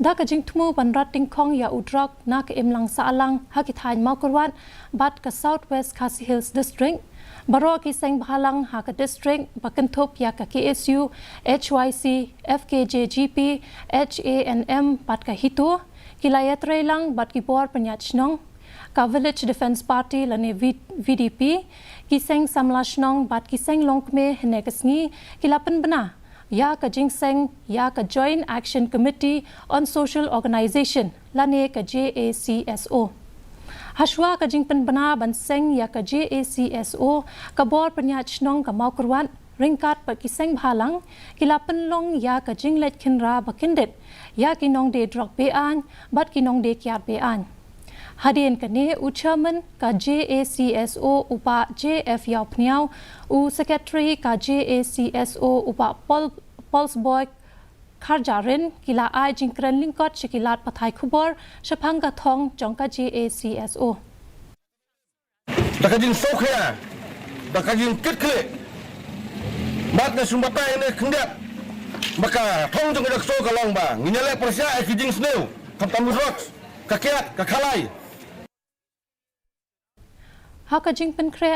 da ka jing thmu banrat ting khong ya udrok na ka emlang sa alang ha ki thain mau kurwan bat ka southwest KHASI Hills district baro ki Seng Bhalang ha ka district bakanthop ya ka KSU HYC FKJGP HANM bat ka hitu kilaya Trei lang bat ki bor panyachnong ka Village Defence Party lane VDP ki Seng samlashnong bat ki Seng longkme hene kasngi kilapan bana ya ka jing Seng ya ka Joint Action Committee on Social Organization lane ka JACSO Hashwa ka jing pen bana ban Seng ya ka JACSO ka bor panyachnong ka mau kurwan ringkat pa ki Seng Bhalang kilapan long ya ka jing let kinra bakindet ya ki nong de Drok bean bat ki nong de kyat bean Hadin kane u chairman ka JACSO upa JF yaw pniaw u secretary ka JACSO upa Pulse Boy Kharjarin kila ai jingkran lingkot shikilat pathai khubor shapang ka thong jong ka JACSO dakajing sokya dakajing kitkle bat na sumbata ene khndiat maka thong jong Jacso ka long ba Ialeh Pyrshah ekijing sneu kamtamu Drok kakiat kakalai ha ka jing pen kre